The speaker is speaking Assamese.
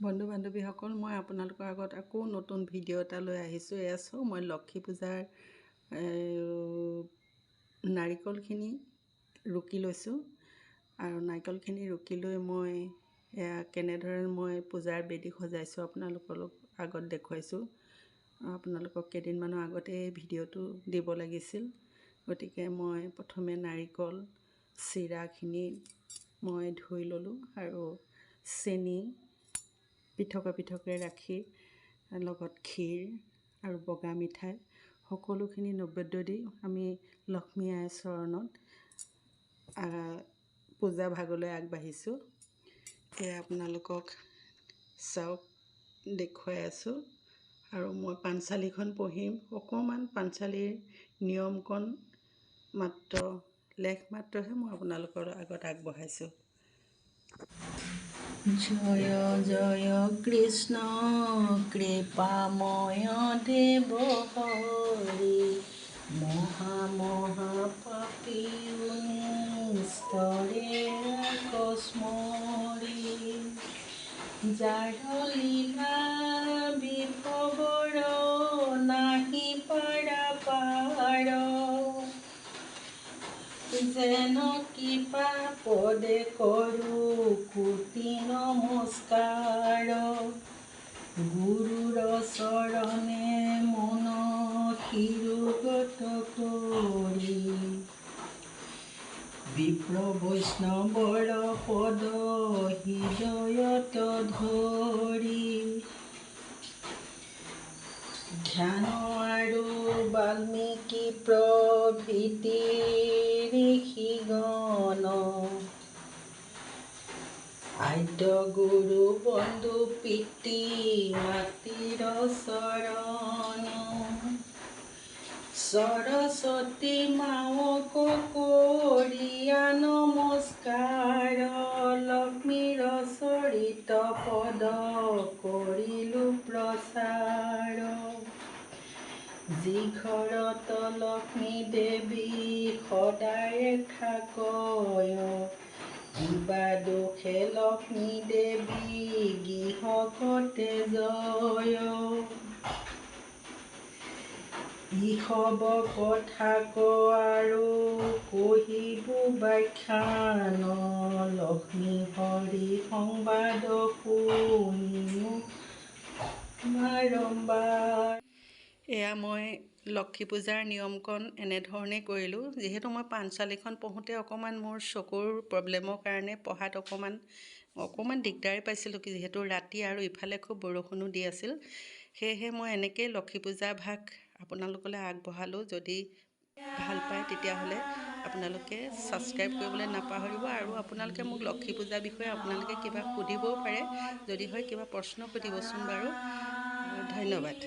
বন্ধু বান্ধৱীসকল, মই আপোনালোকৰ আগত আকৌ নতুন ভিডিঅ' এটা লৈ আহিছোঁ। এয়া চাওক, মই লক্ষী পূজাৰ নাৰিকলখিনি ৰুকি লৈছোঁ আৰু নাৰিকলখিনি ৰুকি লৈ মই এয়া কেনেদৰে মই পূজাৰ বেদী সজাইছোঁ আপোনালোকৰ আগত দেখুৱাইছোঁ। আপোনালোকক কেইদিনমানৰ আগতে এই ভিডিঅ'টো দিব লাগিছিল। গতিকে মই প্ৰথমে নাৰিকল চিৰাখিনি মই ধুই ল'লোঁ আৰু চেনি পৃথকে ৰাখি লগত ক্ষীৰ আৰু বগা মিঠাই সকলোখিনি নৈবেদ্য দি আমি লক্ষ্মী আইৰ চৰণত পূজা ভাগলৈ আগবাঢ়িছোঁ। সেয়া আপোনালোকক চাওক, দেখুৱাই আছোঁ। আৰু মই পাঞ্চালীখন পঢ়িম। অকণমান পাঞ্চালীৰ নিয়মকণ মাত্ৰ লেখ মাত্ৰহে মই আপোনালোকৰ আগত আগবঢ়াইছোঁ। জয় জয় কৃষ্ণ কৃপাময় দেৱ হৰি, মহা পাপী স্তৰে কস্মৰি, যাৰ লীলা বিভৱৰ নাহি পাৰ, যেন কৃপা পদে কৰোঁ কোটি নমস্কাৰ, গুৰুৰ চৰণে মন শিৰোগত কৰি, বিপ্ৰ বৈষ্ণৱৰ পদ হৃদয়ত ধৰি, ধ্যান আৰু বাল্মীকি প্ৰভৃতি ঋষিগণ, আদ্য গুৰু বন্ধু পিতৃ মাতৃৰ চৰণ, সৰস্বতী মাওক কৰিয়া নমস্কাৰ, লক্ষ্মীৰ চৰিত পদ কৰিলো প্ৰচাৰ, যি ঘৰত লক্ষ্মী দেৱী সদায় থাকয়, কিবা দোষে লক্ষ্মী দেৱী গৃহকতে জয়, ইসব কথা আৰু কহিবো ব্যাখ্যান, লক্ষ্মী হৰি সংবাদ শুনিও বাৰম্বাৰ। এয়া মই লক্ষী পূজাৰ নিয়মকণ এনেধৰণেই কৰিলোঁ। যিহেতু মই পাঞ্চালীখন পঢ়োঁতে অকণমান মোৰ চকুৰ প্ৰব্লেমৰ কাৰণে পঢ়াত অকণমান দিগদাৰী পাইছিলোঁ, যিহেতু ৰাতি আৰু ইফালে খুব বৰষুণো দি আছিল। সেয়েহে মই এনেকৈয়ে লক্ষী পূজা ভাগ আপোনালোকলৈ আগবঢ়ালোঁ। যদি ভাল পায় তেতিয়াহ'লে আপোনালোকে ছাবস্ক্ৰাইব কৰিবলৈ নাপাহৰিব। আৰু আপোনালোকে মোক লক্ষী পূজাৰ বিষয়ে আপোনালোকে কিবা সুধিবও পাৰে। যদি হয় কিবা প্ৰশ্ন সুধিবচোন বাৰু। ধন্যবাদ।